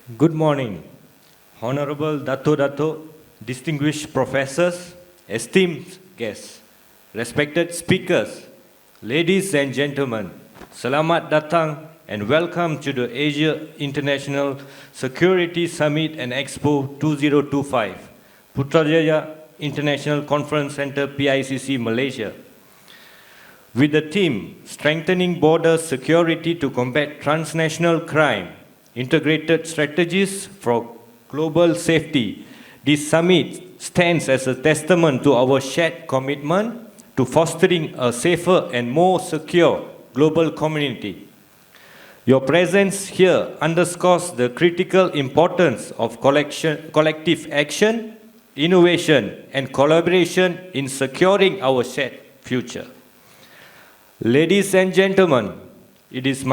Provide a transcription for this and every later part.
Good morning, Honorable Dato, distinguished professors, esteemed guests, respected speakers, ladies and gentlemen, Selamat Datang and welcome to the Asia International Security Summit and Expo 2025, Putrajaya International Conference Center, PICC, Malaysia. With the theme, Strengthening Border Security to Combat Transnational Crime, Integrated Strategies for Global Safety, this summit stands as a testament to our shared commitment to fostering a safer and more secure global community. Your presence here underscores the critical importance of collective action, innovation, and collaboration in securing our shared future. Ladies and gentlemen, it is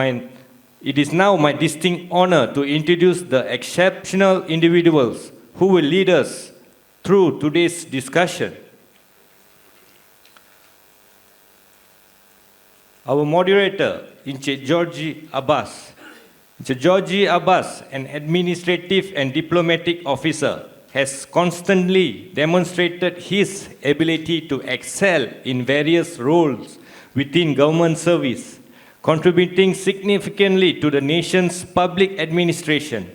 now my distinct honor to introduce the exceptional individuals who will lead us through today's discussion. Our moderator, Encik Georgie Abbas. Encik Georgie Abbas, an administrative and diplomatic officer, has constantly demonstrated his ability to excel in various roles within government service, contributing significantly to the nation's public administration.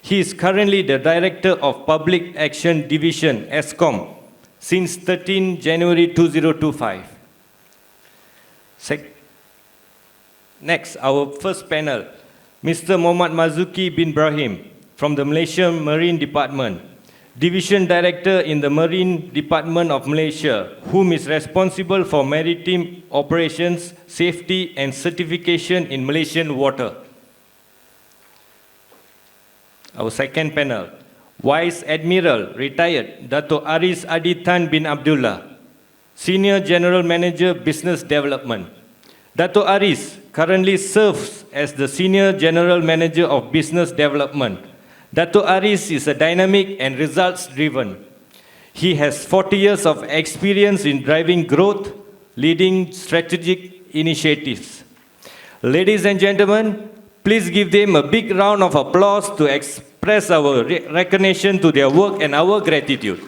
He is currently the Director of Public Action Division, ESSCOM, since 13 January 2025. Next, our first panel, Mr. Mohamad Marzuki bin Brahim from the Malaysian Marine Department, Division Director in the Marine Department of Malaysia, whom is responsible for maritime operations, safety and certification in Malaysian water. Our second panel, Vice Admiral, retired, Datuk Aris Tan bin Abdullah, Senior General Manager, Business Development. Datuk Aris currently serves as the Senior General Manager of Business Development. Datuk Aris is a dynamic and results-driven. He has 40 years of experience in driving growth, leading strategic initiatives. Ladies and gentlemen, please give them a big round of applause to express our recognition to their work and our gratitude.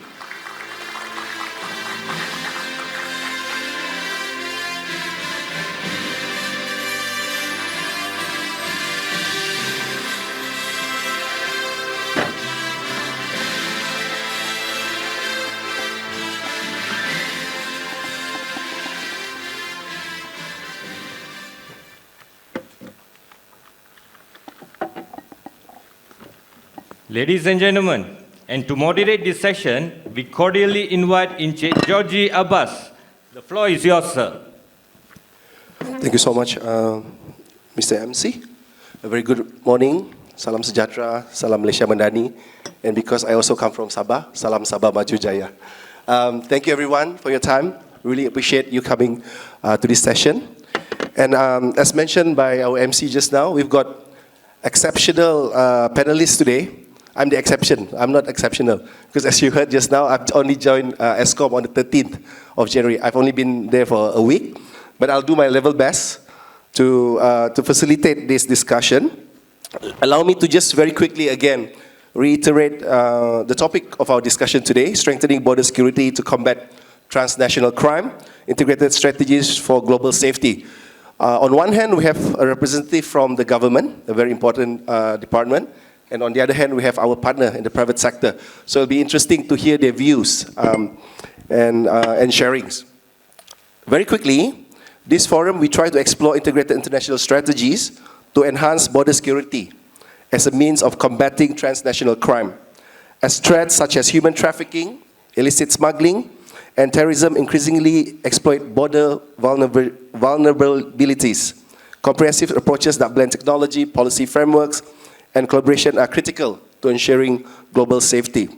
Ladies and gentlemen, and to moderate this session, we cordially invite Encik Georgie Abbas. The floor is yours, sir. Thank you so much, Mr. MC. A very good morning. Salam sejahtera, salam Malaysia Mandani. And because I also come from Sabah, salam Sabah Maju Jaya. Thank you everyone for your time. Really appreciate you coming to this session. And as mentioned by our MC just now, we've got exceptional panelists today. I'm the exception. I'm not exceptional. Because as you heard just now, I've only joined ESSCOM on the 13th of January. I've only been there for a week. But I'll do my level best to facilitate this discussion. Allow me to just very quickly again reiterate the topic of our discussion today, strengthening border security to combat transnational crime, integrated strategies for global safety. On one hand, we have a representative from the government, a very important department. And on the other hand, we have our partner in the private sector. So it'll be interesting to hear their views and sharings. Very quickly, this forum, we try to explore integrated international strategies to enhance border security as a means of combating transnational crime, as threats such as human trafficking, illicit smuggling, and terrorism increasingly exploit border vulnerabilities. Comprehensive approaches that blend technology, policy frameworks, and collaboration are critical to ensuring global safety.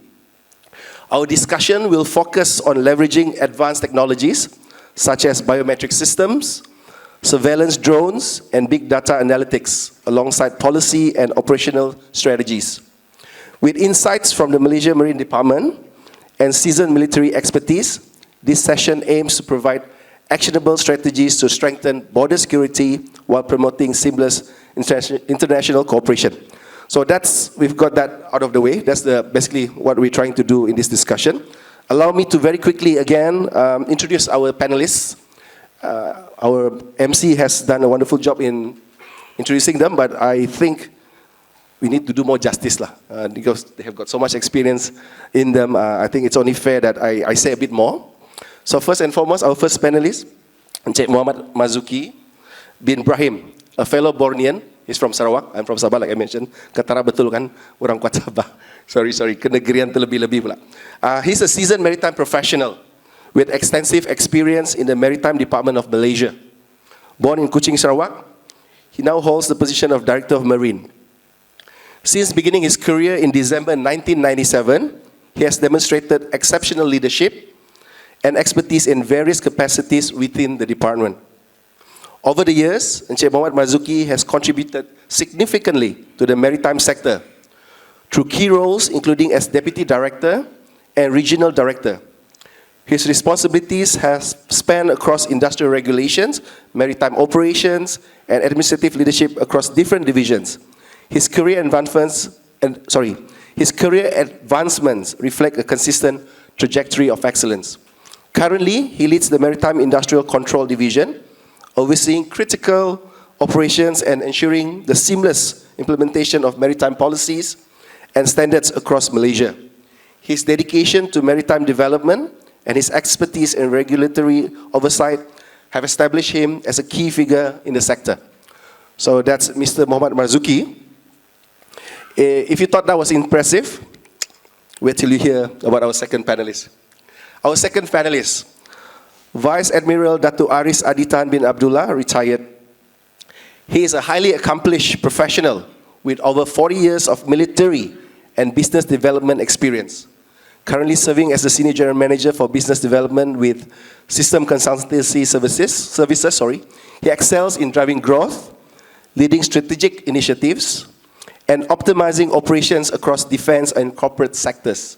Our discussion will focus on leveraging advanced technologies such as biometric systems, surveillance drones, and big data analytics alongside policy and operational strategies. With insights from the Malaysia Marine Department and seasoned military expertise, this session aims to provide actionable strategies to strengthen border security while promoting seamless international cooperation. So we've got that out of the way. That's basically what we're trying to do in this discussion. Allow me to very quickly again introduce our panelists. Our MC has done a wonderful job in introducing them, but I think we need to do more justice because they have got so much experience in them. I think it's only fair that I say a bit more. So first and foremost, our first panelist, Encik Mohamad Marzuki bin Brahim, a fellow Bornean. He's from Sarawak. I'm from Sabah, like I mentioned. Ketara betul kan, orang kuat Sabah. Sorry, kenegerian terlebih-lebih pula. He's a seasoned maritime professional with extensive experience in the Maritime Department of Malaysia. Born in Kuching, Sarawak, he now holds the position of Director of Marine. Since beginning his career in December 1997, he has demonstrated exceptional leadership and expertise in various capacities within the department. Over the years, Encik Mohamad Marzuki has contributed significantly to the maritime sector through key roles including as Deputy Director and Regional Director. His responsibilities have spanned across industrial regulations, maritime operations, and administrative leadership across different divisions. His career advancements reflect a consistent trajectory of excellence. Currently, he leads the Maritime Industrial Control Division, overseeing critical operations and ensuring the seamless implementation of maritime policies and standards across Malaysia. His dedication to maritime development and his expertise in regulatory oversight have established him as a key figure in the sector. So that's Mr. Mohamad Marzuki. If you thought that was impressive, wait till you hear about our second panelist. Our second panelist, Vice Admiral Datuk Aris Aditan bin Abdullah, retired. He is a highly accomplished professional with over 40 years of military and business development experience. Currently serving as the Senior General Manager for Business Development with System Consultancy Services. He excels in driving growth, leading strategic initiatives, and optimizing operations across defense and corporate sectors.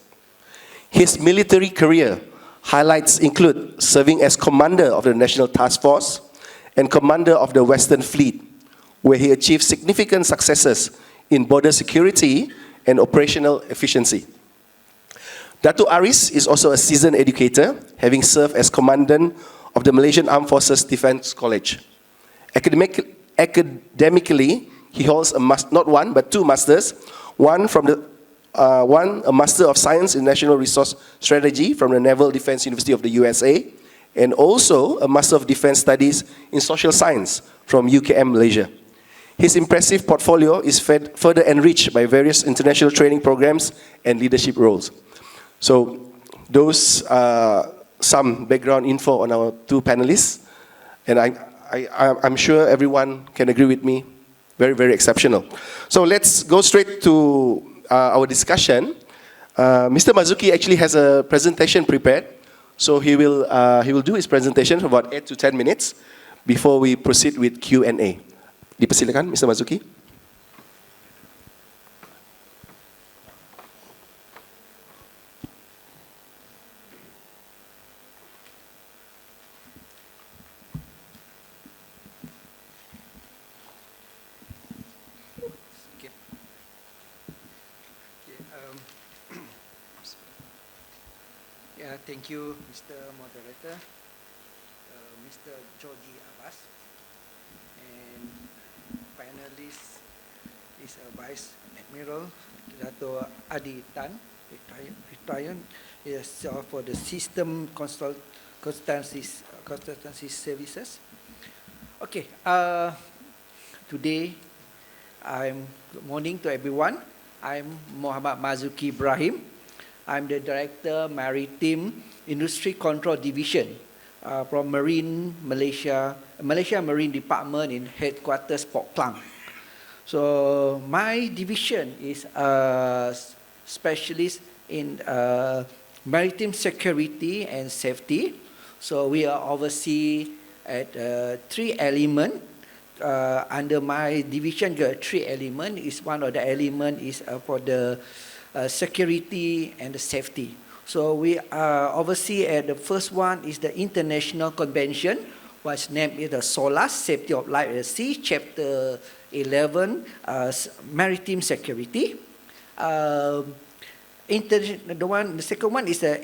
His military career highlights include serving as Commander of the National Task Force and Commander of the Western Fleet, where he achieved significant successes in border security and operational efficiency. Datuk Aris is also a seasoned educator, having served as Commandant of the Malaysian Armed Forces Defence College. Academically, he holds not one, but two masters, one a Master of Science in National Resource Strategy from the Naval Defense University of the USA, and also a Master of Defense Studies in Social Science from UKM, Malaysia. His impressive portfolio is further enriched by various international training programs and leadership roles. So those are some background info on our two panelists, and I'm sure everyone can agree with me, very, very exceptional. So let's go straight to our discussion. Mr. Marzuki actually has a presentation prepared, so he will do his presentation for about 8 to 10 minutes before we proceed with Q&A. Dipersilakan, Mr. Marzuki. Thank you, Mr. Moderator, Mr. Georgie Abbas, and panelists is Vice Admiral Datuk Aditan, retired, is for the System Consultancy Services. Okay, today, good morning to everyone. I'm Mohamad Marzuki Brahim. I'm the Director Maritime Industry Control Division from Malaysia Marine Department in headquarters Port Klang. So my division is a specialist in maritime security and safety. So we are oversee at 3 elements. Under my division, there are 3 elements. One of the elements is for the security and the safety. So we oversee the first one is the International Convention was named the SOLAS, Safety of Life at Sea, Chapter 11, Maritime Security. The second one is the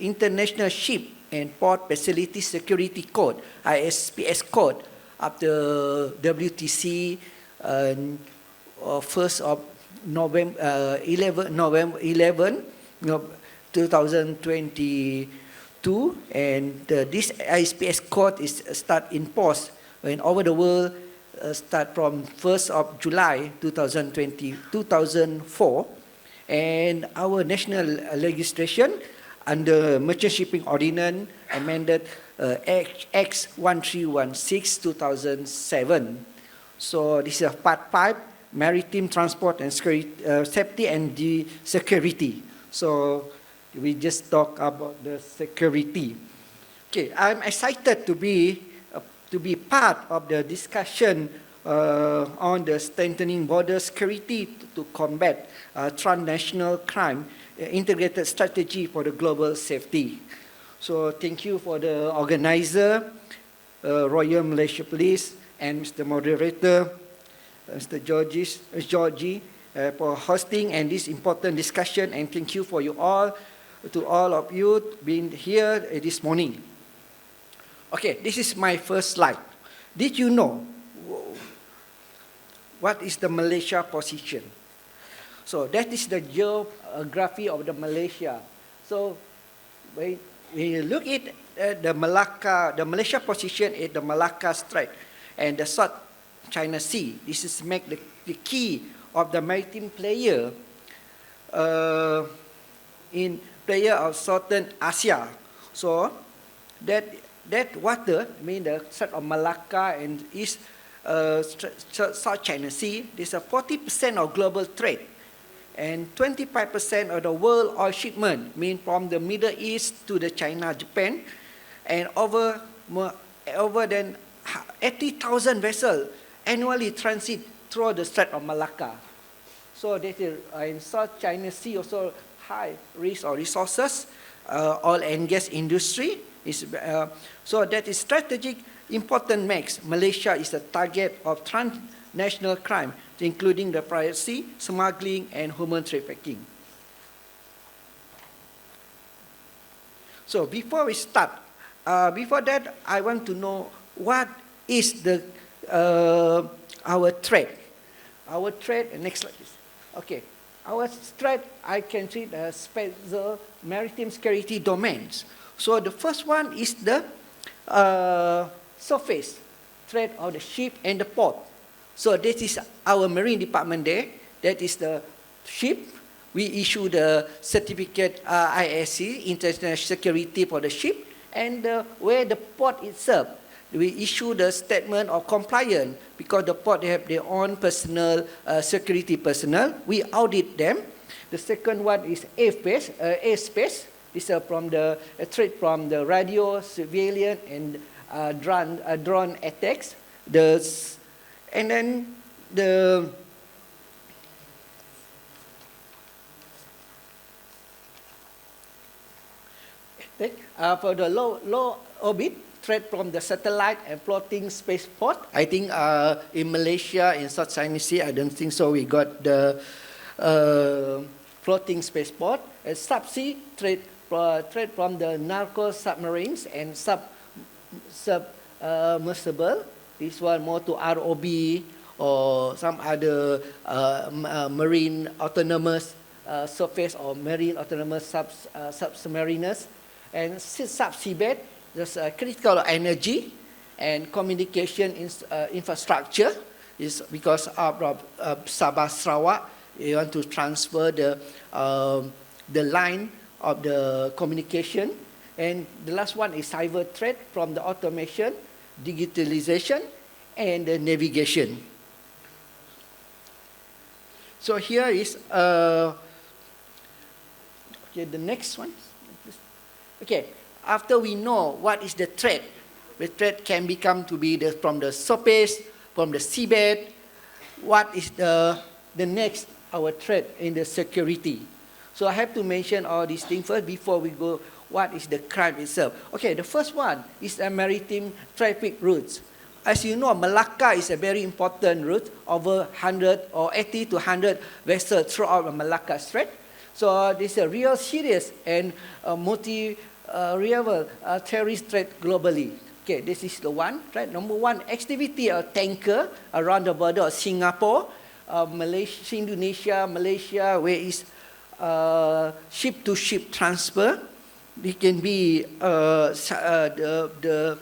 International Ship and Port Facility Security Code, ISPS code, up to WTC 1st of November 2022, and this ISPS code is start in force when over the world start from 1st of July 2004, and our national legislation under Merchant Shipping Ordinance amended X 1316 2007. So this is part 5, maritime transport and safety and the security. So we just talk about the security. Okay, I'm excited to be part of the discussion on the strengthening border security to combat transnational crime, integrated strategy for the global safety. So thank you for the organizer, Royal Malaysia Police, and Mr. Moderator, Mr. Georgie, for hosting and this important discussion, and thank you for you all, to all of you being here this morning. Okay, this is my first slide. Did you know what is the Malaysia position? So that is the geography of the Malaysia. So when you look at the Malaysia position at the Malacca Strait and the South China Sea. This is make the key of the maritime player in player of Southern Asia. So that water, I mean the Strait of Malacca and East South China Sea, this is 40% of global trade and 25% of the world oil shipment, mean from the Middle East to the China, Japan, and over than 80,000 vessels annually transit through the Strait of Malacca. So that is in South China Sea also high risk or resources, oil and gas industry is so that is strategic important makes Malaysia is a target of transnational crime, including the piracy, smuggling, and human trafficking. So before we start, before that, I want to know what is the our threat. Our threat. Next slide, please. Okay, our threat I can see the special maritime security domains. So the first one is the surface threat of the ship and the port. So this is our marine department there. That is the ship. We issue the certificate ISSCE, International Security for the ship, and where the port itself, we issue the statement of compliance because the port they have their own personal security personnel. We audit them. The second one is airspace. This is from the threat from the radio, civilian, and drone attacks. And then the for the low orbit threat from the satellite and floating spaceport. I think in Malaysia, in South China Sea, I don't think so. We got the floating spaceport. Subsea threat from the narco submarines and submersible. This one more to ROB or some other marine autonomous surface or marine autonomous submariners. And subseabed, there's critical energy and communication infrastructure is because of Sabah Sarawak, you want to transfer the line of the communication. And the last one is cyber threat from the automation, digitalization, and the navigation. So here is okay, the next one. Okay, after we know what is the threat can become to be from the surface, from the seabed. What is the next our threat in the security? So I have to mention all these things first before we go what is the crime itself. Okay, the first one is the maritime traffic routes. As you know, Malacca is a very important route, over 100 or 80 to 100 vessels throughout the Malacca Strait. So this is a real serious and real terrorist threat globally. Okay, this is the one. Right? Number one, activity of tanker around the border of Singapore, Malaysia, Indonesia, Malaysia, where is ship-to-ship transfer. It can be the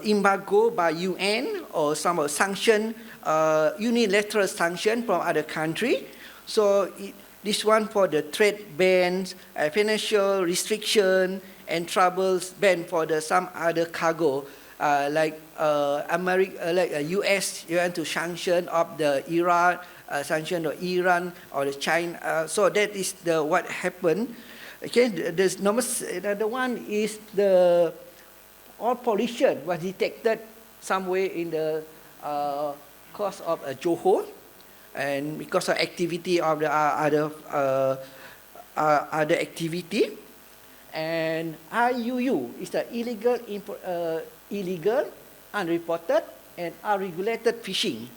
embargo by UN or some sanction, unilateral sanction from other country. So this one for the trade bans, financial restriction, and troubles ban for the some other cargo, like US, you want to sanction of the Iran, sanction of Iran or the China. So that is the what happened. Okay, there's another one is the oil pollution was detected somewhere in the coast of Johor, and because of activity of the other activity. And IUU is the illegal, unreported, and unregulated fishing.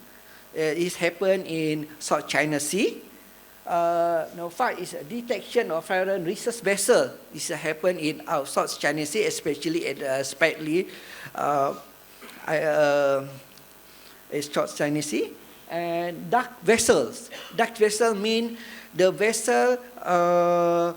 It happened in South China Sea. Number 5 is a detection of foreign research vessel. This happened in South China Sea, especially at Spratly, South China Sea. And dark vessels. Dark vessel mean the vessel, the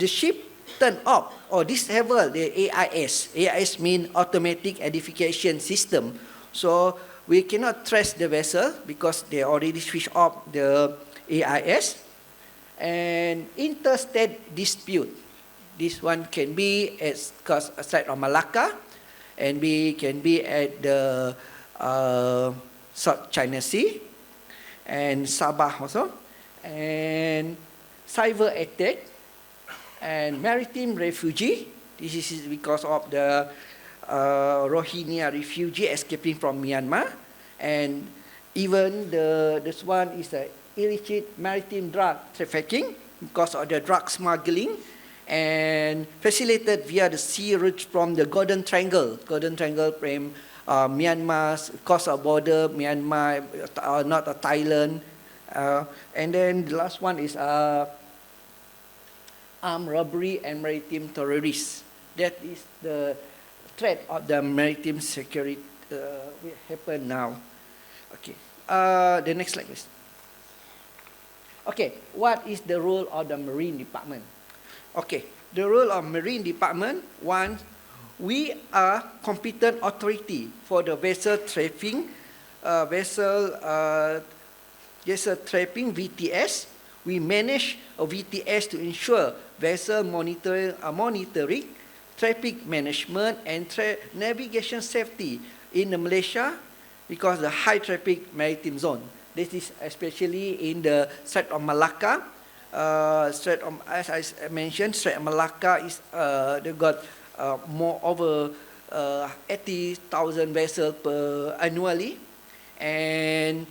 ship turn off or disable the AIS. AIS mean automatic identification system. So we cannot trace the vessel because they already switch off the AIS. And interstate dispute. This one can be at Strait of Malacca, and can be at the South China Sea and Sabah also. And cyber attack and maritime refugee. This is because of the Rohingya refugee escaping from Myanmar. And even this one is the illicit maritime drug trafficking because of the drug smuggling and facilitated via the sea route from the Golden Triangle from Myanmar's coast of border, Myanmar, not Thailand. And then the last one is armed robbery and maritime terrorists. That is the threat of the maritime security will happen now. Okay, the next slide, please. Okay, what is the role of the Marine Department? Okay, the role of Marine Department, one, we are competent authority for the vessel trafficking, trapping VTS. We manage a VTS to ensure vessel monitoring, traffic management, and navigation safety in Malaysia because the high traffic maritime zone. This is especially in the Strait of Malacca. As I mentioned, Strait of Malacca is they got more over 80,000 vessels annually, and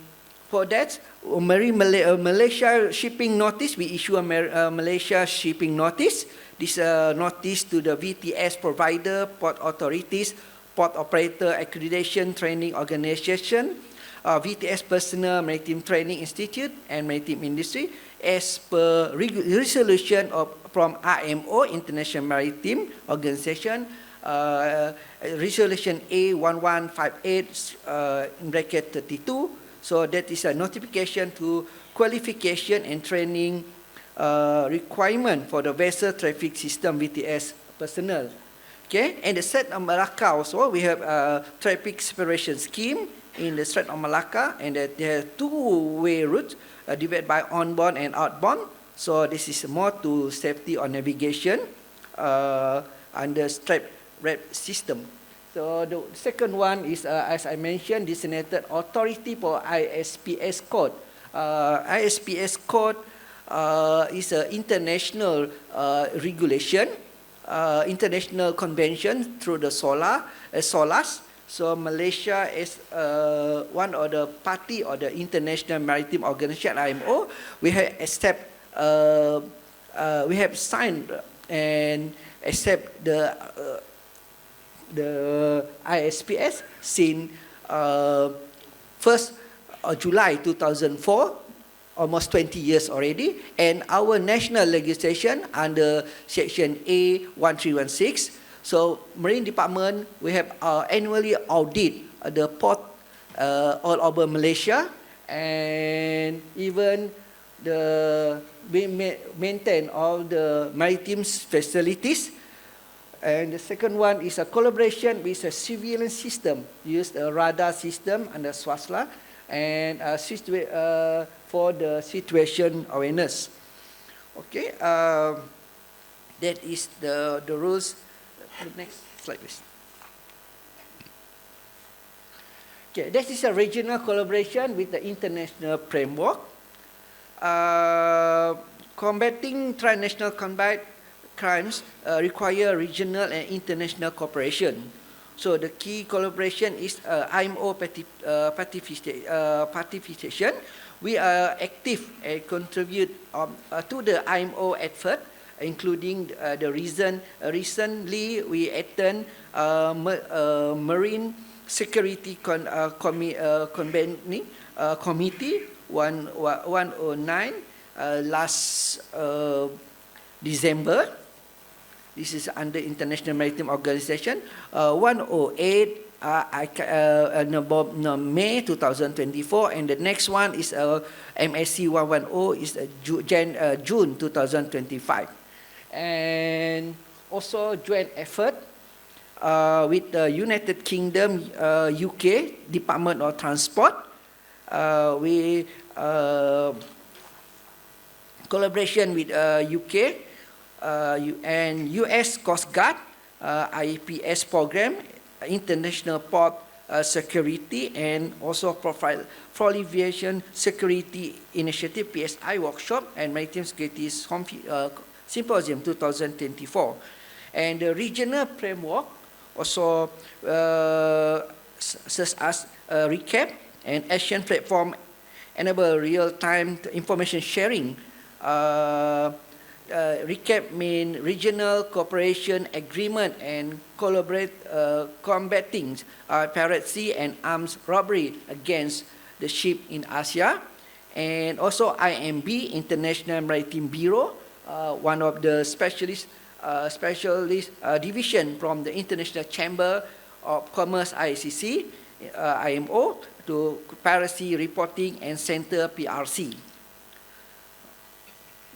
for that, Malaysia shipping notice. We issue a Malaysia shipping notice. This notice to the VTS provider, port authorities, port operator accreditation training organization, VTS personnel, Maritime Training Institute, and Maritime Industry, as per resolution from IMO, International Maritime Organization, resolution A1158 in bracket 32. So that is a notification to qualification and training requirement for the vessel traffic system VTS personnel. Okay, and the Strait of Malacca also, we have a traffic separation scheme in the Strait of Malacca, and there are two-way routes divided by onboard and outbound. So this is more to safety or navigation under strap rep system. So the second one is, as I mentioned, designated authority for ISPS code. ISPS code is an international regulation, international convention through the SOLAS. So Malaysia is one of the party of the International Maritime Organization (IMO). We have signed and accept the ISPS since 1st of July 2004, almost 20 years already, and our national legislation under Section A 1316. So Marine Department, we have annually audit the port all over Malaysia, and even we maintain all the maritime facilities. And the second one is a collaboration with a surveillance system, use a radar system under SWASLA, and for the situation awareness. Okay, that is the rules. Next slide, please. Okay, this is a regional collaboration with the international framework. Combating transnational combat crimes require regional and international cooperation. So the key collaboration is IMO participation. We are active and contribute to the IMO effort, including recently we attend Marine Security Committee 109 last December. This is under International Maritime Organization. 108 May 2024, and the next one is MSC 110 is June 2025. And also joint effort with the United Kingdom, UK Department of Transport. We collaboration with UK and US Coast Guard, IPS program, International Port Security, and also Proliferation Security Initiative, PSI workshop, and Maritime Security Symposium 2024. And the regional framework also such as recap and action platform enable real-time information sharing. Recap mean regional cooperation agreement and collaborate combating piracy and arms robbery against the ship in Asia. And also IMB, International Maritime Bureau, one of the specialist division from the International Chamber of Commerce, ICC, IMO, to Piracy Reporting and Center, PRC.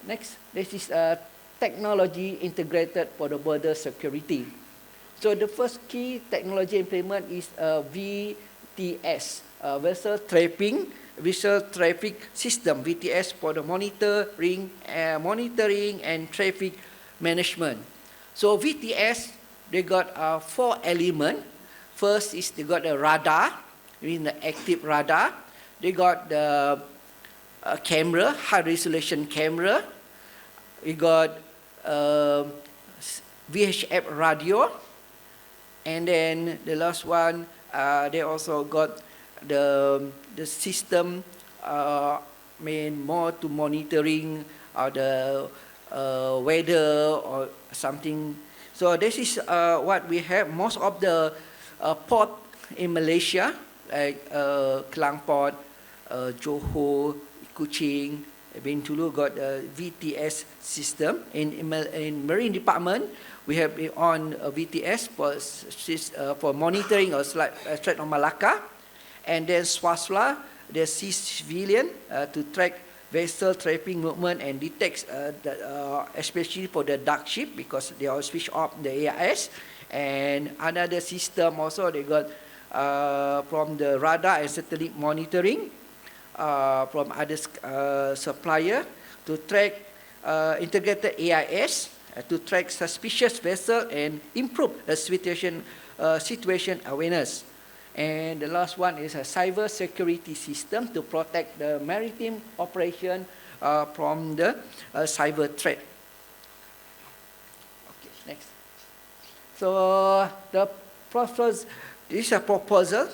Next, this is technology integrated for the border security. So the first key technology implement is VTS, Vessel Traffic System, VTS, for the monitoring and traffic management. So VTS, they got 4 elements. First is they got a radar, meaning the active radar. They got the camera, high resolution camera. We got VHF radio, and then the last one, they also got the system more to monitoring the weather or something. So this is what we have. Most of the port in Malaysia, like Klang Port, Johor, Kuching, Bintulu, got a VTS system. In Marine Department, we have on VTS for monitoring of Strait of Malacca, and then SWASLA, the sea civilian, to track vessel traffic movement and detects, especially for the dark ship, because they all switch off the AIS. And another system also they got from the radar and satellite monitoring from other supplier to track integrated AIS to track suspicious vessel and improve the situation awareness. And the last one is a cyber security system to protect the maritime operation from the cyber threat. Okay, next. So this is a proposal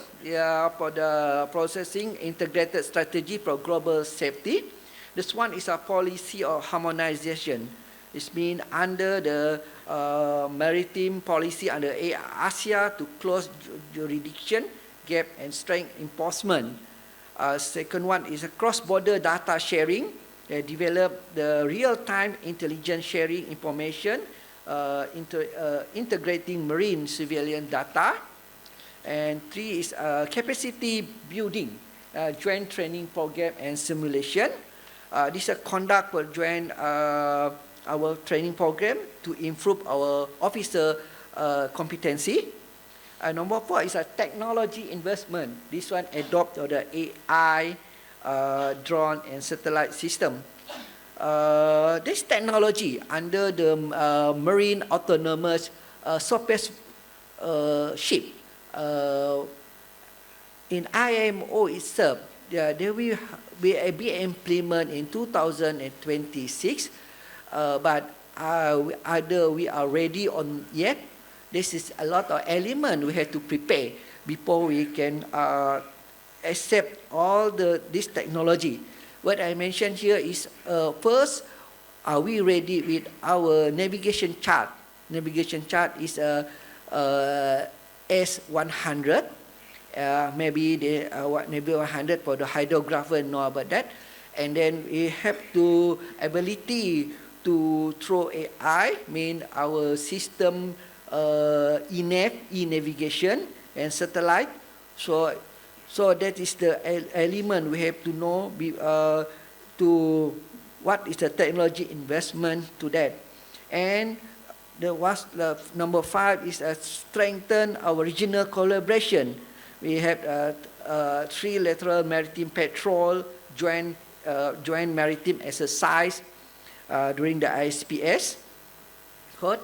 for the processing integrated strategy for global safety. This one is a policy of harmonization It's been under the maritime policy under ASEA to close jurisdiction gap and strength enforcement. Second one is a cross-border data sharing. They develop the real-time intelligence sharing information, integrating marine civilian data. And three is capacity building, joint training program and simulation. This is a conduct for joint our training program to improve our officer competency. Number four is a technology investment. This one adopt the AI, drone and satellite system. This technology under the marine autonomous surface ship in IMO itself, they will be implemented in 2026, but either we are ready or yet. This is a lot of element we have to prepare before we can accept all this technology. What I mentioned here is first, are we ready with our navigation chart? Navigation chart is S100. Maybe maybe 100 for the hydrographer know about that. And then we have to ability to throw AI, mean our system e-navigation and satellite. So that is the element we have to know to what is the technology investment to that. And the number five is strengthen our regional collaboration. We have trilateral maritime patrol, joint maritime exercise during the ISPS code.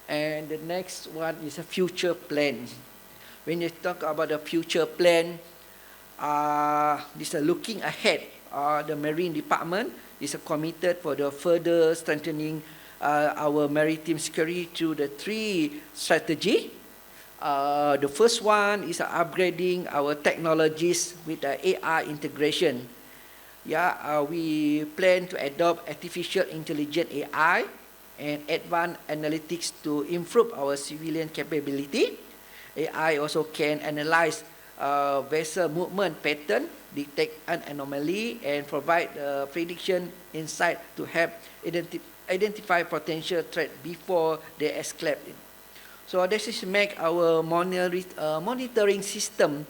And the next one is a future plan. When you talk about the future plan, this is looking ahead. The Marine Department is committed for the further strengthening our maritime security through the three strategy. The first one is upgrading our technologies with the AI integration. We plan to adopt artificial intelligence AI and advanced analytics to improve our civilian capability. AI also can analyze vessel movement pattern, detect an anomaly, and provide prediction insight to help identify potential threat before they escalate. So this is make our monitoring system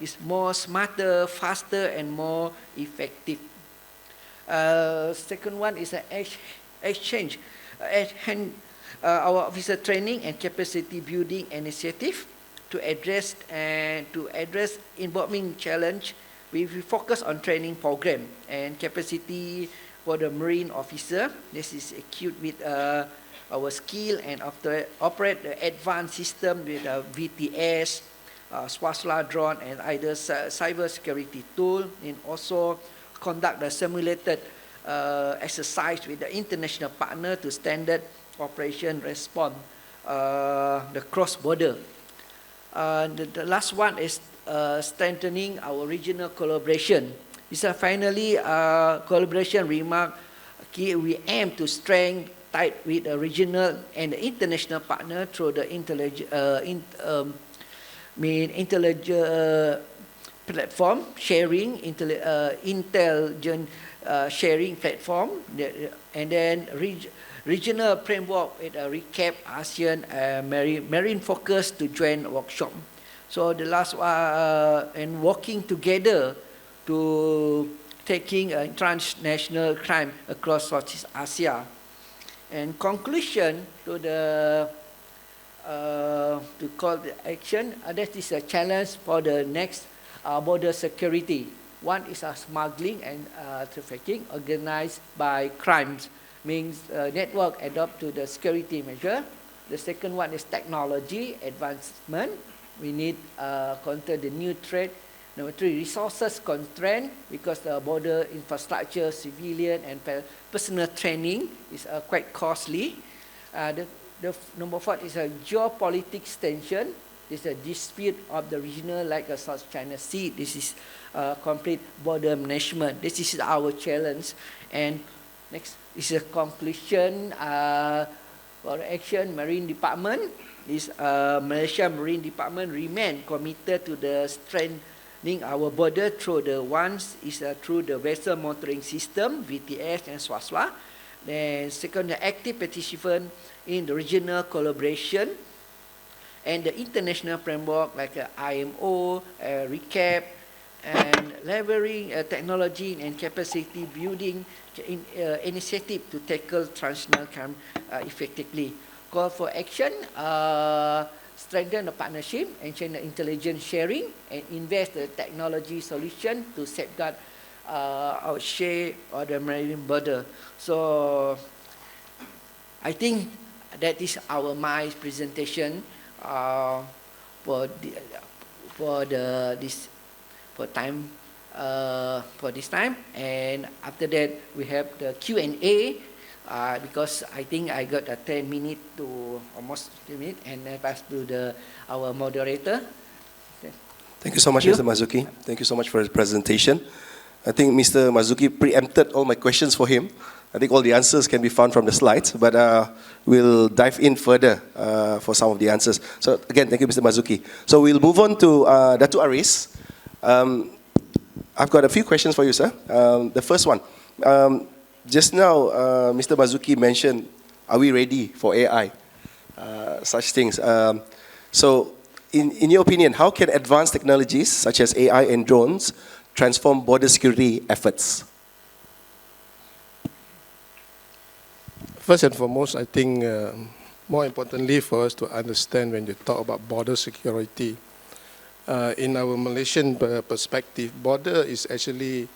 is more smarter, faster, and more effective. Second one is an exchange, our officer training and capacity building initiative to address involving challenge. We focus on training program and capacity for the marine officer. This is equipped with our skill and operate the advanced system with VTS, Swasla drone, and either cyber security tool, and also conduct the simulated exercise with the international partner to standard operation response, the cross-border. The last one is strengthening our regional collaboration. This is finally collaboration remark. We aim to strengthen tight with the regional and the international partner through the intelligent platform sharing, intelligent sharing platform, and then regional framework with a recap ASEAN marine focus to join workshop. So the last one and working together to taking a transnational crime across Southeast Asia. And conclusion to the to call the action, that is a challenge for the next border security. One is smuggling and trafficking organized by crimes, means network adopt to the security measure. The second one is technology advancement. We need counter the new threat. Number three, resources constraint, because the border infrastructure, civilian and personal training is quite costly. The number four is a geopolitics tension. This is a dispute of the regional like the South China Sea. This is complete border management. This is our challenge. And Next is a conclusion for action. Marine Department is Malaysia Marine Department remain committed to the strengthening our border through the through the vessel monitoring system VTS and SWASWA. Then second, the active participant in the regional collaboration and the international framework like IMO, RECAP, and leveraging technology and capacity building initiative to tackle transnational crime effectively. Call for action, strengthen the partnership, ensure the intelligence sharing, and invest the technology solution to safeguard our share of the marine border. So I think that is my presentation for this time, and after that we have the Q&A because I think I got 10 minutes to almost 10 minutes, and I pass to our moderator. Thank you so much, Mr. Marzuki. Thank you so much for his presentation. I think Mr. Marzuki preempted all my questions for him. I think all the answers can be found from the slides, but we'll dive in further for some of the answers. So again, thank you, Mr. Marzuki. So we'll move on to Datuk Aris. I've got a few questions for you, sir. The first one, just now, Mr. Marzuki mentioned, are we ready for AI? Such things. So in your opinion, how can advanced technologies such as AI and drones transform border security efforts? First and foremost, I think more importantly for us to understand when you talk about border security, in our Malaysian perspective, border is actually,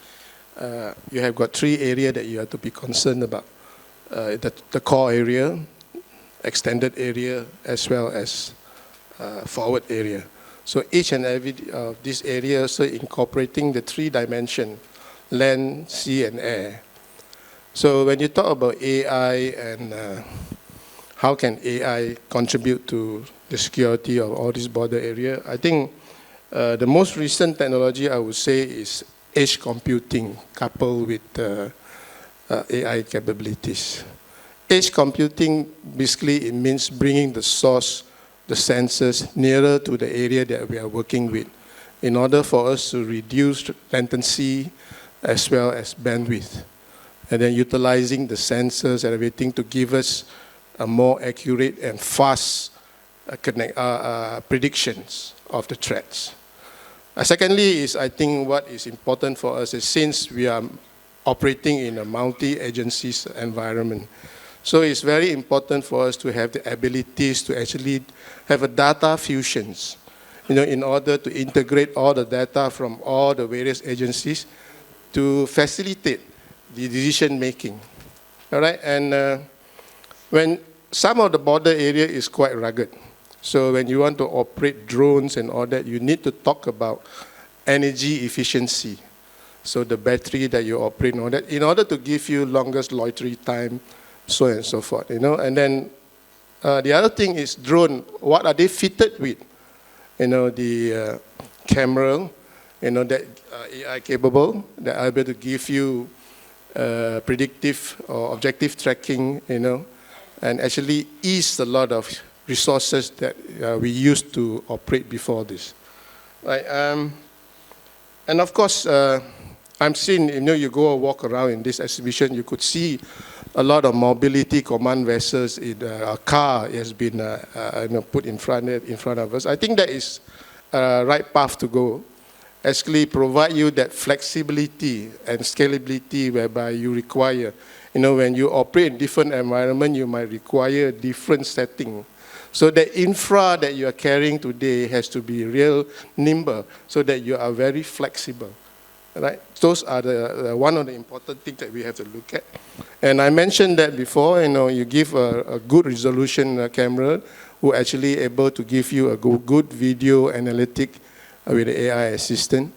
you have got 3 areas that you have to be concerned about. The core area, extended area, as well as forward area. So each and every of these areas are incorporating the 3 dimensions, land, sea, and air. So when you talk about AI and how can AI contribute to the security of all this border area, I think the most recent technology I would say is edge computing coupled with AI capabilities. Edge computing, basically it means bringing the source, the sensors nearer to the area that we are working with in order for us to reduce latency as well as bandwidth. And then utilizing the sensors and everything to give us a more accurate and fast predictions of the threats. Secondly is, I think what is important for us is since we are operating in a multi-agencies environment, so it's very important for us to have the abilities to actually have a data fusions, in order to integrate all the data from all the various agencies to facilitate the decision making. All right, and when some of the border area is quite rugged, so when you want to operate drones and all that, you need to talk about energy efficiency. So the battery that you operate and all that, in order to give you longest loitering time, so on and so forth, And then the other thing is drone, what are they fitted with? The camera, that AI capable, that are able to give you predictive or objective tracking, and actually ease a lot of resources that we used to operate before this. Right? And of course, I'm seeing, you go walk around in this exhibition, you could see a lot of mobility command vessels. A car has been put in front of us. I think that is a right path to go. Actually provide you that flexibility and scalability whereby you require, when you operate in different environment, you might require different setting. So the infra that you are carrying today has to be real nimble so that you are very flexible. Right? Those are the one of the important things that we have to look at. And I mentioned that before, you give a good resolution camera who actually able to give you a good video analytic with the AI assistant.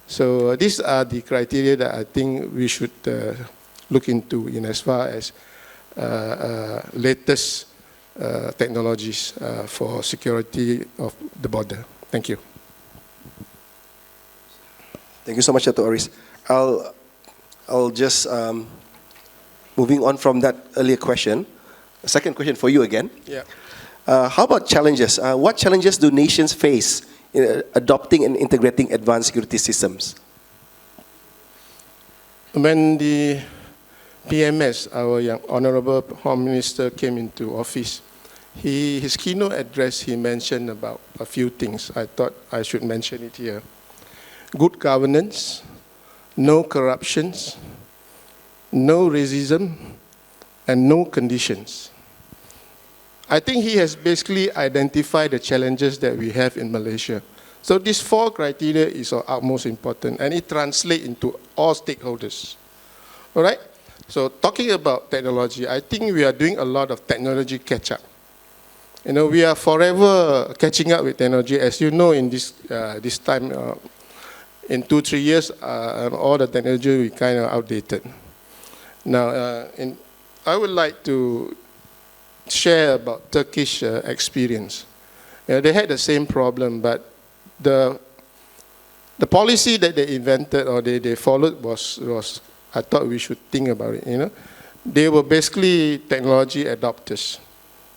So these are the criteria that I think we should look into in as far as latest technologies for security of the border. Thank you. Thank you so much, Datuk Aris. I'll just move moving on from that earlier question, a second question for you again. Yeah. How about challenges? What challenges do nations face in adopting and integrating advanced security systems? When the PMS, our young Honorable Home Minister, came into office, his keynote address, he mentioned about a few things. I thought I should mention it here. Good governance, no corruptions, no racism, and no conditions. I think he has basically identified the challenges that we have in Malaysia. So these 4 criteria is of utmost important, and it translates into all stakeholders. All right? So talking about technology, I think we are doing a lot of technology catch-up. You know, we are forever catching up with technology. As you know, in this time, in 2-3 years, all the technology will be kind of outdated. Now, I would like to share about Turkish experience. They had the same problem, but the policy that they invented or they followed was I thought we should think about it. You know, they were basically technology adopters,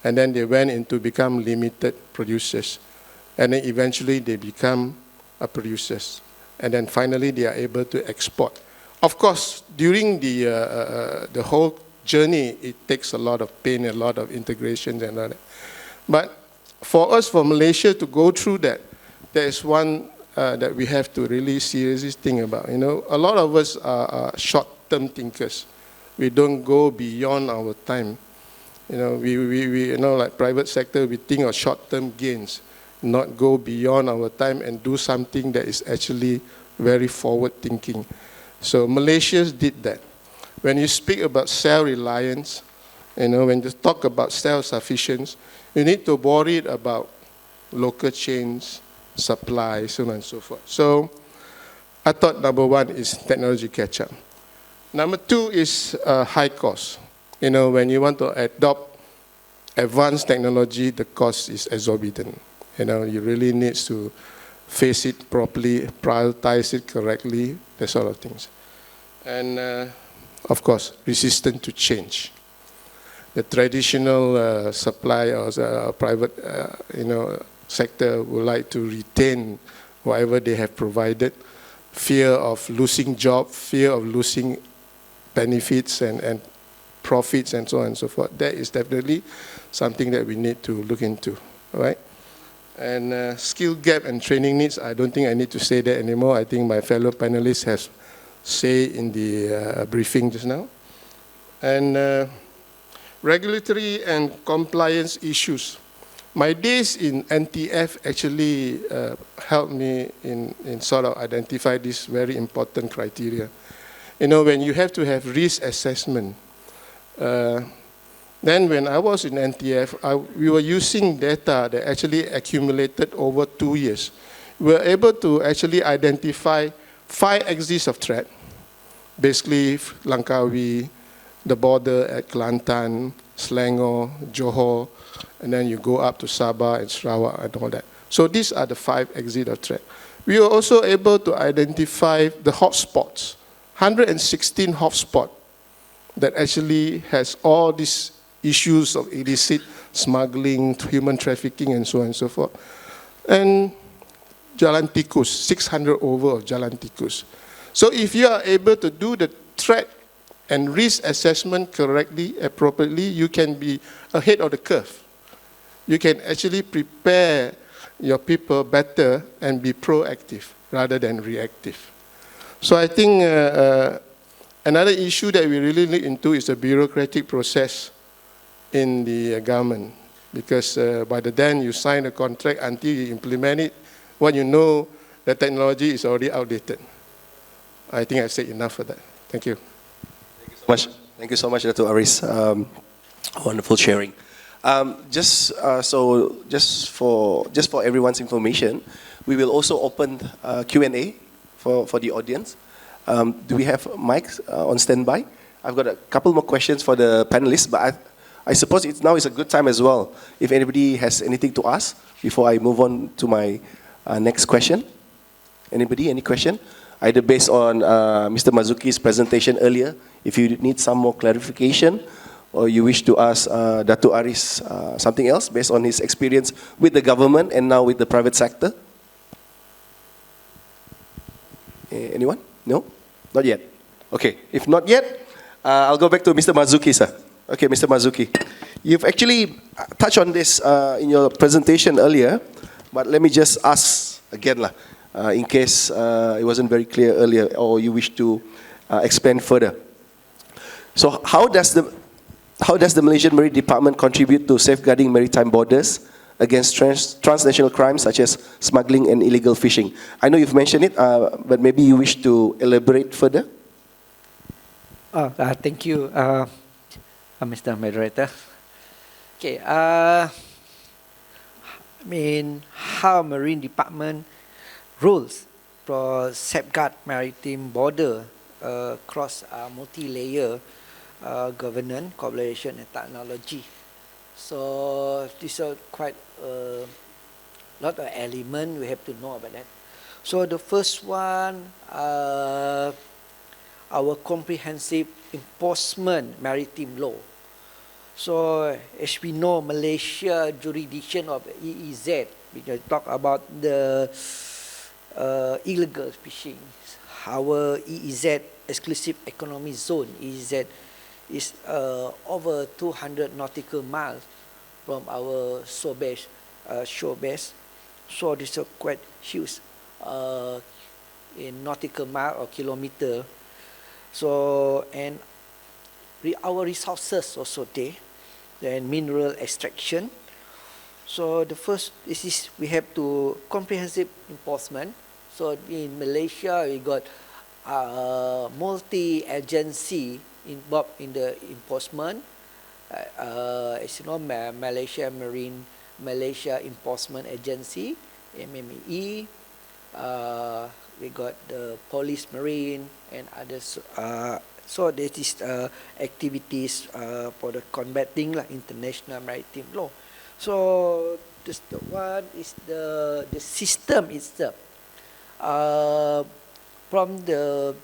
and then they went into become limited producers, and then eventually they become producers, and then finally they are able to export. Of course, during the whole journey, it takes a lot of pain, a lot of integrations and all that. But for us, for Malaysia to go through that, there is one that we have to really seriously think about. You know, a lot of us are short-term thinkers. We don't go beyond our time. You know, we you know, like private sector, we think of short-term gains, not go beyond our time and do something that is actually very forward-thinking. So Malaysia did that. When you speak about self-reliance, you know, when you talk about self-sufficiency, you need to worry about local chains, supply, so on and so forth. So I thought number 1 is technology catch-up. Number 2 is high cost. You know, when you want to adopt advanced technology, the cost is exorbitant. You know, you really need to face it properly, prioritize it correctly, that sort of things. And of course, resistant to change. The traditional supply or private, you know, sector would like to retain whatever they have provided. Fear of losing job, fear of losing benefits and profits and so on and so forth. That is definitely something that we need to look into, all right? And skill gap and training needs, I don't think I need to say that anymore. I think my fellow panelists have said in the briefing just now. And regulatory and compliance issues. My days in NTF actually helped me in sort of identify this very important criteria. You know, when you have to have risk assessment, then when I was in NTF, we were using data that actually accumulated over 2 years. We were able to actually identify 5 axes of threat, basically Langkawi, the border at Kelantan, Selangor, Johor, and then you go up to Sabah and Sarawak and all that. So these are the 5 axes of threat. We were also able to identify the hotspots, 116 hotspots that actually has all these issues of illicit smuggling, human trafficking, and so on and so forth. And Jalan Tikus, 600 over of Jalan Tikus. So if you are able to do the threat and risk assessment correctly, appropriately, you can be ahead of the curve. You can actually prepare your people better and be proactive rather than reactive. So I think another issue that we really look into is the bureaucratic process in the government. Because by the time you sign a contract, until you implement it, when you know the technology is already outdated. I think I said enough for that. Thank you. Thank you so much, Datuk Aris. Wonderful sharing. Just for everyone's information, we will also open Q&A for the audience. Do we have mics on standby? I've got a couple more questions for the panelists, but I suppose now is a good time as well. If anybody has anything to ask before I move on to my next question. Anybody, any question? Either based on Mr. Marzuki's presentation earlier, if you need some more clarification, or you wish to ask Datuk Aris something else based on his experience with the government and now with the private sector? Anyone? No? Not yet. Okay, if not yet, I'll go back to Mr. Marzuki, sir. Okay, Mr. Marzuki. You've actually touched on this in your presentation earlier, but let me just ask again, in case it wasn't very clear earlier or you wish to expand further. So how does the Malaysian Marine Department contribute to safeguarding maritime borders against transnational crimes such as smuggling and illegal fishing? I know you've mentioned it, but maybe you wish to elaborate further? Thank you, Mr. Moderator. Okay, I mean, how Marine Department rules for safeguard maritime border across multi-layer governance, collaboration and technology. So these are quite a lot of elements we have to know about that. So the first one, our comprehensive enforcement maritime law. So as we know, Malaysia jurisdiction of EEZ, we can talk about the illegal fishing. Our EEZ, exclusive economic zone, EEZ, is over 200 nautical miles from our shore base. So this is quite huge in nautical mile or kilometer. So, and our resources also there, then mineral extraction. So the first is we have to comprehensive enforcement. So in Malaysia we got multi-agency involved in the enforcement. As you know, Malaysia Enforcement Agency, MME. We got the police, marine, and others. So that is activities for the combating international maritime law. So this the one is the system itself. From the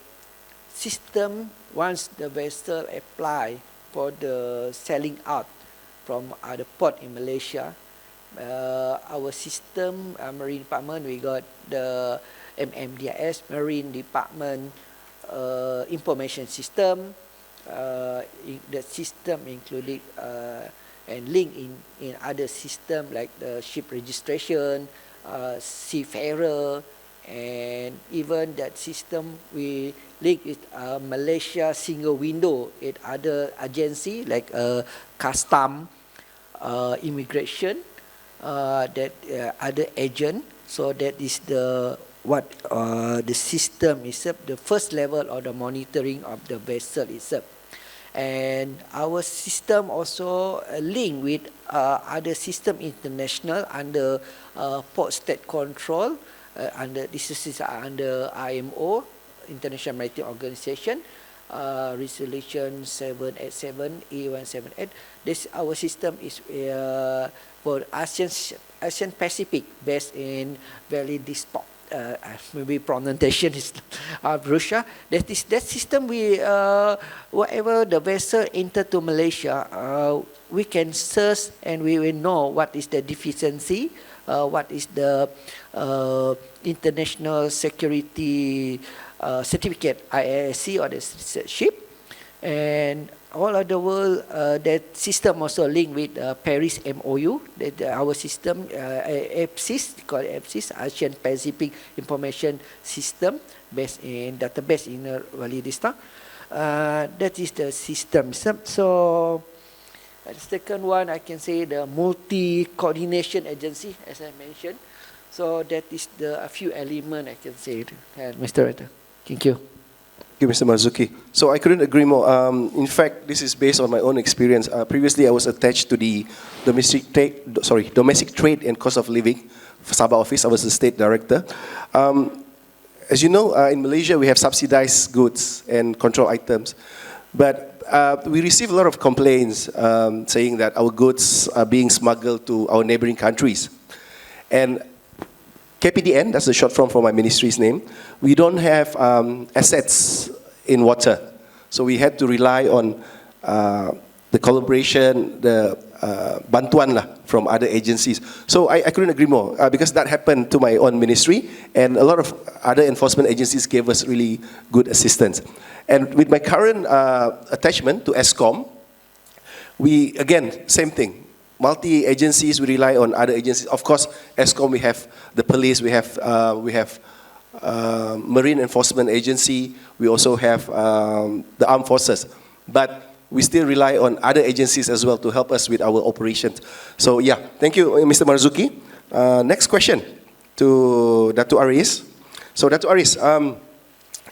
system, once the vessel apply for the selling out from other port in Malaysia, our system, Marine Department, we got the MMDIS, Marine Department Information System. The system including and link in other system like the ship registration, seafarer, and even that system we link with Malaysia single window with other agency like custom, immigration, that other agent. So that is the system itself, the first level of the monitoring of the vessel itself. And our system also link with other system international under port state control. This is under IMO, International Maritime Organization, Resolution 787 E178. This our system is for ASEAN Pacific, based in Valley District. Maybe pronunciation is Russia. That system. We whatever the vessel enter to Malaysia, we can search and we will know what is the deficiency, what is the international security certificate, IASSE, or the ship, and all of the world. That system also linked with Paris MOU. That our system, AISSE, called AISSE, Asian Pacific Information System, based in database in Valley District. That is the system. So the second one, I can say the multi-coordination agency, as I mentioned. So that is a few elements I can say, Mr. Rita. Thank you. Thank you, Mr. Marzuki. So I couldn't agree more. In fact, this is based on my own experience. Previously, I was attached to the domestic trade and cost of living for Sabah office. I was the state director. As you know, in Malaysia, we have subsidized goods and control items. But we receive a lot of complaints saying that our goods are being smuggled to our neighboring countries. And KPDN, that's the short form for my ministry's name, we don't have assets in water. So we had to rely on the collaboration, the bantuan lah from other agencies. So I couldn't agree more because that happened to my own ministry, and a lot of other enforcement agencies gave us really good assistance. And with my current attachment to ESSCOM, we, again, same thing. Multi-agencies, we rely on other agencies. Of course, ESSCOM, we have the police, we have Marine Enforcement Agency, we also have the armed forces. But we still rely on other agencies as well to help us with our operations. So yeah, thank you, Mr. Marzuki. Next question to Datuk Aris. So Datuk Aris,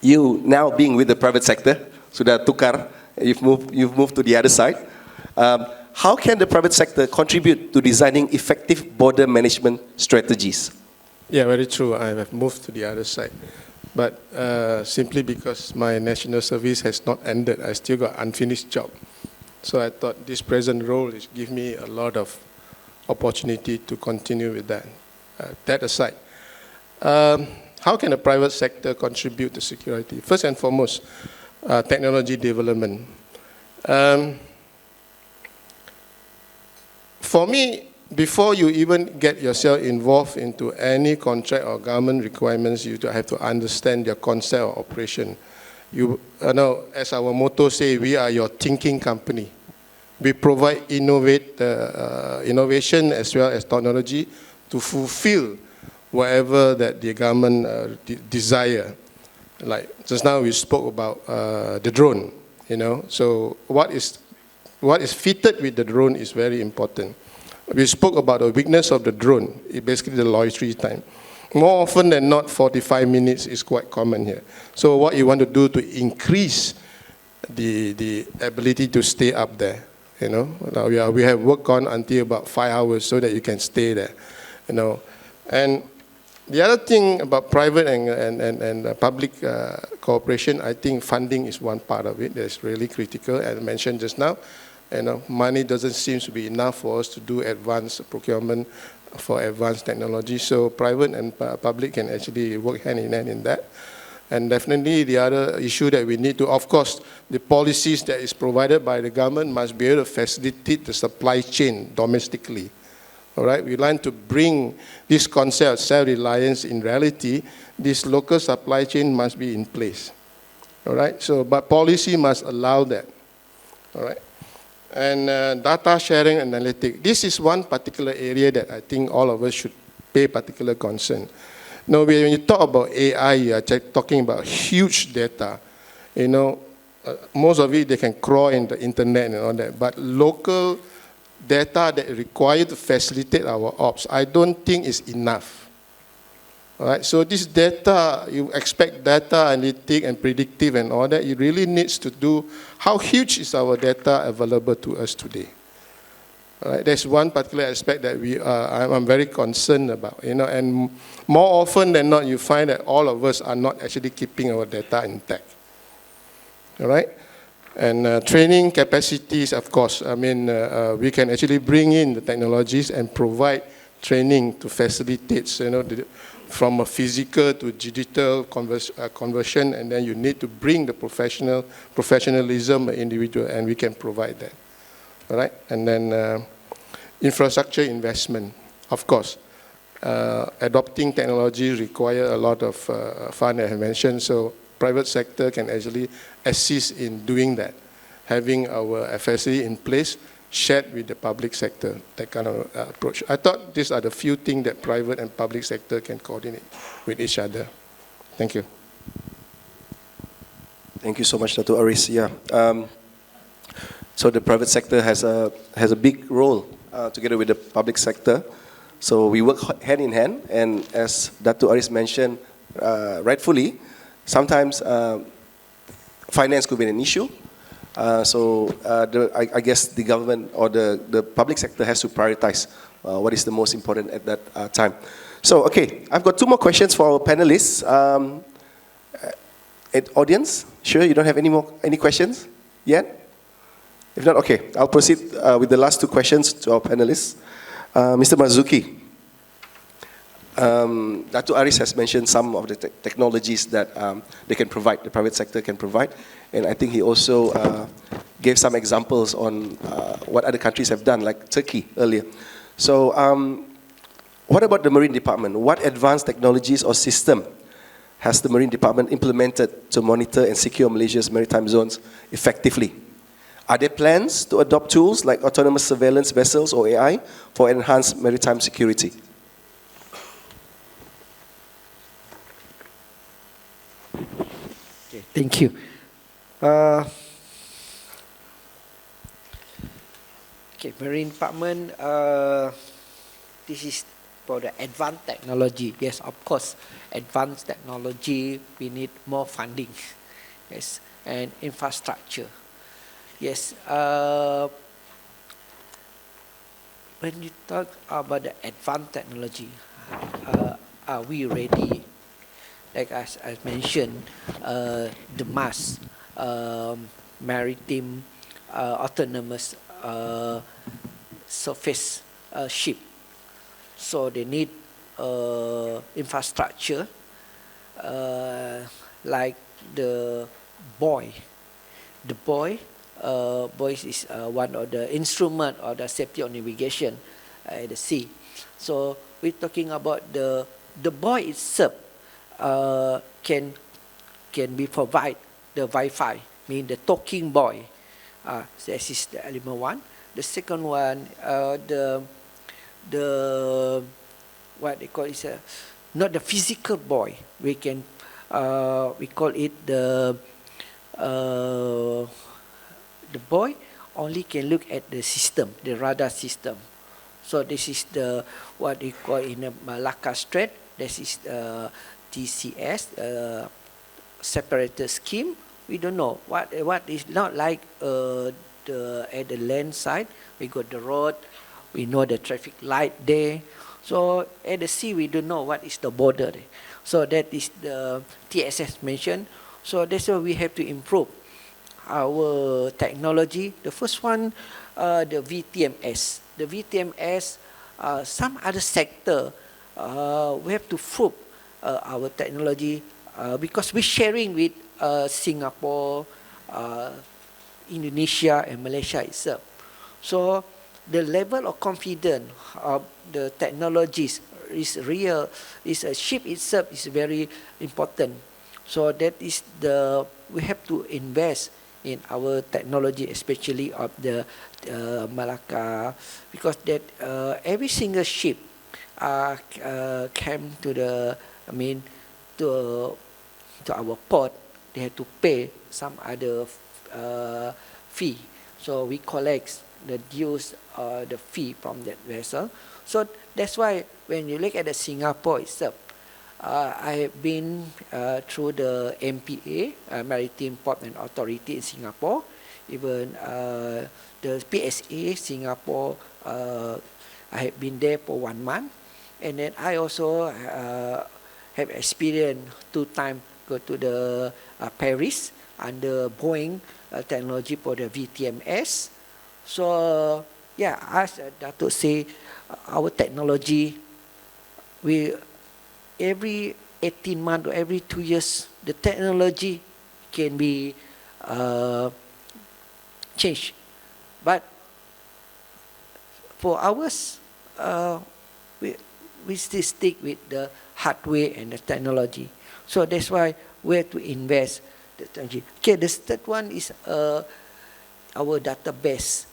you now being with the private sector, sudah tukar, you've moved to the other side. How can the private sector contribute to designing effective border management strategies? Yeah, very true. I have moved to the other side. But simply because my national service has not ended, I still got unfinished job. So I thought this present role is give me a lot of opportunity to continue with that. That aside, how can the private sector contribute to security? First and foremost, technology development. For me, before you even get yourself involved into any contract or government requirements, you have to understand your concept of operation. You know, as our motto say, we are your thinking company. We provide innovation as well as technology to fulfill whatever that the government desire. Like just now we spoke about the drone, you know. So what is fitted with the drone is very important. We spoke about the weakness of the drone, basically the loitering time. More often than not, 45 minutes is quite common here. So what you want to do to increase the ability to stay up there, you know. Now we have worked on until about 5 hours so that you can stay there, you know. And the other thing about private and public cooperation, I think funding is one part of it that's really critical, as I mentioned just now. You know, money doesn't seem to be enough for us to do advanced procurement for advanced technology. So private and public can actually work hand in hand in that. And definitely the other issue that we need to, of course, the policies that is provided by the government must be able to facilitate the supply chain domestically. All right, we want to bring this concept of self-reliance in reality. This local supply chain must be in place. All right, so but policy must allow that. All right. And data sharing and analytics. This is one particular area that I think all of us should pay particular concern. Now, when you talk about AI, you are talking about huge data. You know, most of it, they can crawl in the internet and all that. But local data that is required to facilitate our ops, I don't think is enough. All right, so this data, you expect data analytic and predictive and all that, it really needs to do, how huge is our data available to us today? All right, there's one particular aspect that I'm very concerned about, you know, and more often than not, you find that all of us are not actually keeping our data intact. All right, and training capacities, of course, I mean, we can actually bring in the technologies and provide training to facilitate, you know, from a physical to digital conversion, and then you need to bring the professionalism individual, and we can provide that. All right, and then infrastructure investment, of course. Adopting technology require a lot of fund, as I mentioned, so private sector can actually assist in doing that, having our FSC in place, shared with the public sector, that kind of approach. I thought these are the few things that private and public sector can coordinate with each other. Thank you. Thank you so much, Datuk Aris. Yeah. So the private sector has a big role together with the public sector. So we work hand in hand, and as Datuk Aris mentioned, rightfully, sometimes finance could be an issue. I guess the government or the public sector has to prioritize what is the most important at that time. So, okay, I've got 2 more questions for our panelists. Audience, sure, you don't have any questions yet? If not, okay, I'll proceed with the last 2 questions to our panelists. Mr. Marzuki, Datuk Aris has mentioned some of the technologies that they can provide, the private sector can provide. And I think he also gave some examples on what other countries have done, like Turkey earlier. So what about the Marine Department? What advanced technologies or system has the Marine Department implemented to monitor and secure Malaysia's maritime zones effectively? Are there plans to adopt tools like autonomous surveillance vessels or AI for enhanced maritime security? Okay, thank you. Okay, Marine Department, this is for the advanced technology. Yes, of course, advanced technology, we need more funding. Yes, and infrastructure. Yes, when you talk about the advanced technology, are we ready? Like as I mentioned, the MAS, maritime autonomous surface ship. So they need infrastructure like the buoy. The buoy is one of the instrument of the safety of navigation at the sea. So we're talking about the buoy itself can be provide the Wi-Fi, mean the talking buoy. This is the element one. The second one, the what they call is not the physical buoy. We can we call it the buoy only can look at the system, the radar system. So this is the what we call in the Malacca Strait. This is TCS separator scheme. We don't know what is not like at the land side. We got the road, we know the traffic light there. So at the sea we don't know what is the border there. So that is the TSS mentioned. So that's why we have to improve our technology. The first one, the VTMS. The VTMS, some other sector, we have to prove our technology because we're sharing with Singapore, Indonesia and Malaysia itself. So the level of confidence of the technologies is real, is a ship itself is very important. So that is we have to invest in our technology, especially of the Malacca, because that every single ship came to to our port, they had to pay some other fee. So we collect the dues, the fee from that vessel. So that's why when you look at the Singapore itself, I have been through the MPA, Maritime Port and Authority in Singapore, even the PSA Singapore, I have been there for 1 month. And then I also have experienced 2 times go to the Paris under Boeing technology for the VTMS. So yeah, as Datuk say, our technology, we every 18 months or every 2 years, the technology can be changed. But for ours, we still stick with the hardware and the technology. So that's why we have to invest the technology. Okay, the third one is our database.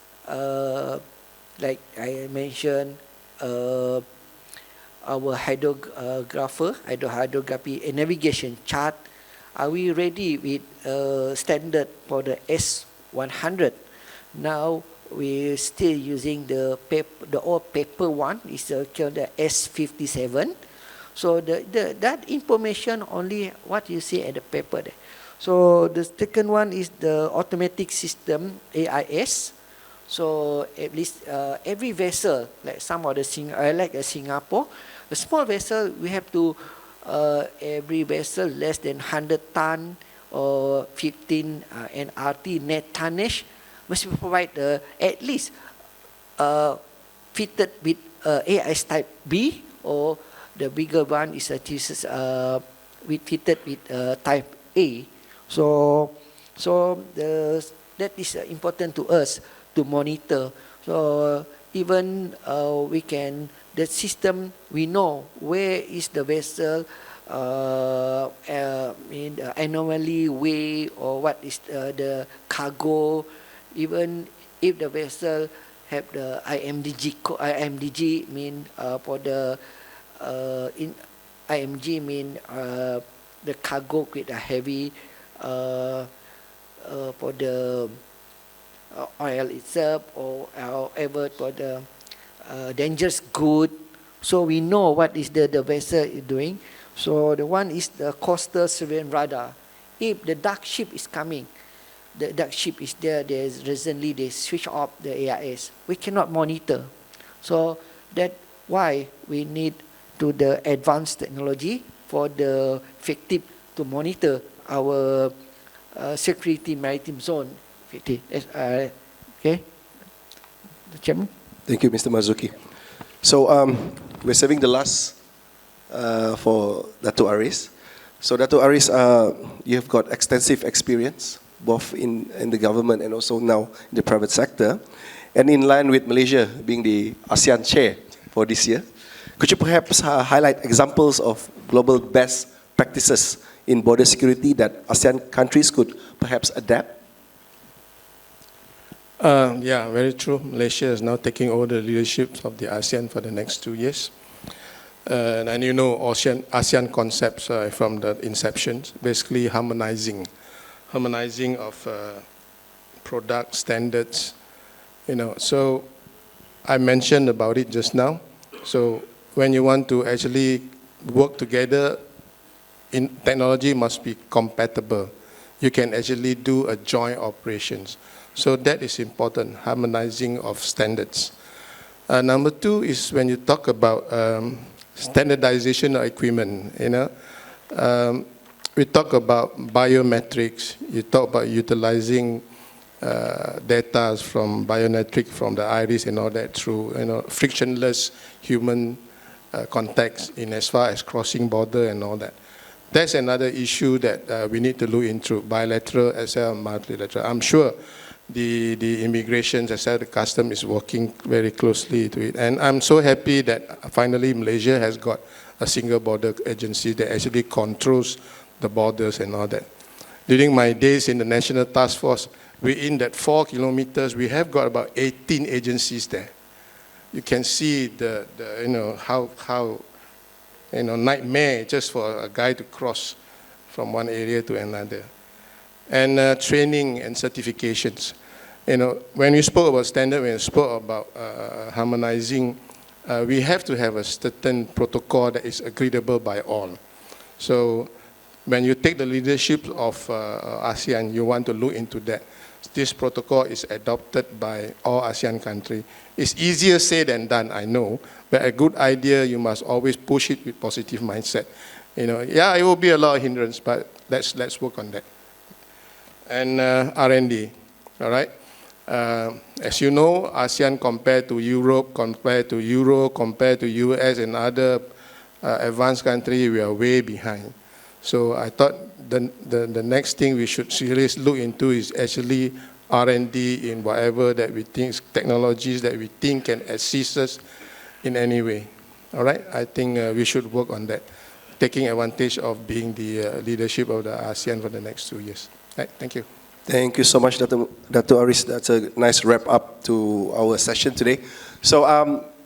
Like I mentioned, our hydrography and navigation chart. Are we ready with standard for the S100? Now we're still using the old paper one. It's called the S57. So that information only what you see at the paper there. So the second one is the automatic system AISSE. So at least every vessel, like some of the like Singapore, a small vessel we have to every vessel less than 100 ton or 15 NRT net tonnage must provide at least fitted with AIS type B or The bigger one is treated with type A. So that is important to us to monitor. So even the system, we know where is the vessel, in anomaly way, or what is the cargo. Even if the vessel have the IMDG mean for the in IMG mean the cargo with a heavy for the oil itself, or however for the dangerous good. So we know what is the vessel is doing. So the one is the coastal surveillance radar. If the dark ship is coming, the dark ship is there, recently they switch off the AIS. We cannot monitor. So that's why we need to the advanced technology for the effective to monitor our security maritime zone. Okay, the Chairman. Thank you, Mr. Marzuki. So we're saving the last for Datuk Aris. So Datuk Aris, you have got extensive experience both in the government and also now in the private sector. And in line with Malaysia being the ASEAN chair for this year, could you perhaps highlight examples of global best practices in border security that ASEAN countries could perhaps adapt? Yeah, very true. Malaysia is now taking over the leadership of the ASEAN for the next 2 years. And you know, ASEAN concepts from the inception, basically harmonizing of product standards, you know. So I mentioned about it just now. So when you want to actually work together, technology must be compatible. You can actually do a joint operations. So that is important, harmonizing of standards. Number 2 is when you talk about standardization of equipment, you know. We talk about biometrics, you talk about utilizing data from biometric, from the Aris and all that through, you know, frictionless human contacts in as far as crossing border and all that. That's another issue that we need to look into, bilateral as well as multilateral. I'm sure the immigration as well as the custom is working very closely to it. And I'm so happy that finally Malaysia has got a single border agency that actually controls the borders and all that. During my days in the National Task Force, within that 4 kilometers, we have got about 18 agencies there. You can see the you know, how you know, nightmare just for a guy to cross from one area to another. And training and certifications. You know, when we spoke about standard, when we spoke about harmonizing, we have to have a certain protocol that is agreeable by all. So when you take the leadership of ASEAN, you want to look into that. This protocol is adopted by all ASEAN countries. It's easier said than done, I know, but a good idea, you must always push it with positive mindset. You know, yeah, it will be a lot of hindrance, but let's work on that. And R&D, all right? As you know, ASEAN compared to Europe, compared to Euro, compared to US and other advanced countries, we are way behind. So I thought the next thing we should seriously look into is actually R&D in whatever that we think, technologies that we think can assist us in any way. All right? I think we should work on that, taking advantage of being the leadership of the ASEAN for the next 2 years. Right, thank you. Thank you so much, Datuk Aris. That's a nice wrap up to our session today. So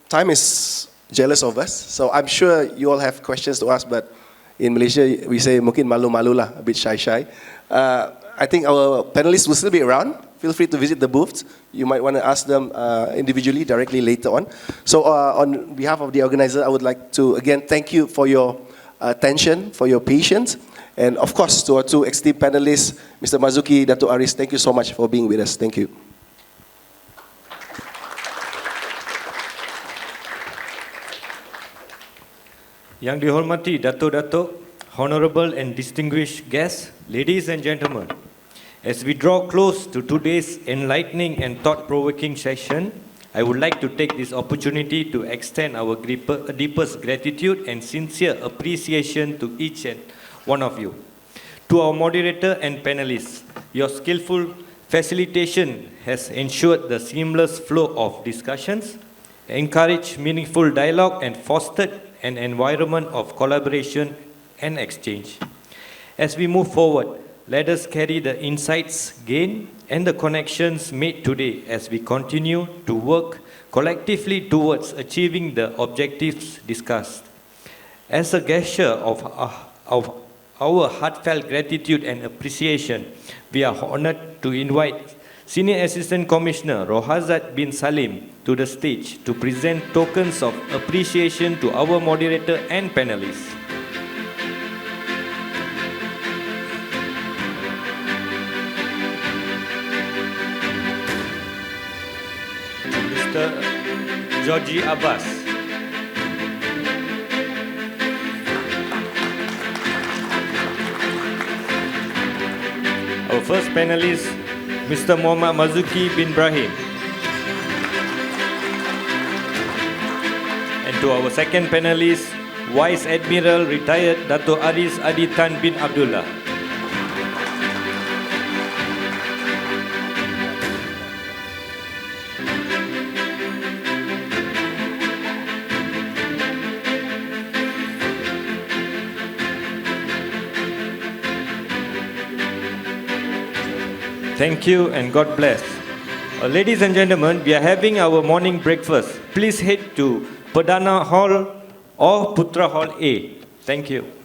time is jealous of us. So I'm sure you all have questions to ask, but in Malaysia, we say mungkin malu-malu lah, a bit shy. I think our panelists will still be around. Feel free to visit the booths. You might want to ask them individually, directly later on. So on behalf of the organizer, I would like to again thank you for your attention, for your patience. And of course, to our 2 esteemed panelists, Mr. Marzuki, Datuk Aris, thank you so much for being with us. Thank you. Yang dihormati Datuk-Datuk, honorable and distinguished guests, ladies and gentlemen, as we draw close to today's enlightening and thought-provoking session, I would like to take this opportunity to extend our deepest gratitude and sincere appreciation to each and one of you. To our moderator and panelists, your skillful facilitation has ensured the seamless flow of discussions, encouraged meaningful dialogue, and fostered an environment of collaboration and exchange. As we move forward, let us carry the insights gained and the connections made today as we continue to work collectively towards achieving the objectives discussed. As a gesture of our heartfelt gratitude and appreciation, we are honored to invite Senior Assistant Commissioner Rohazat bin Salim to the stage to present tokens of appreciation to our moderator and panelists. Mr. Georgie Abbas. Our first panelist, Mr. Mohamad Marzuki bin Brahim. And to our second panelist, Vice Admiral retired Datuk Aris Aditan bin Abdullah. Thank you and God bless. Ladies and gentlemen, we are having our morning breakfast. Please head to Perdana Hall or Putra Hall A. Thank you.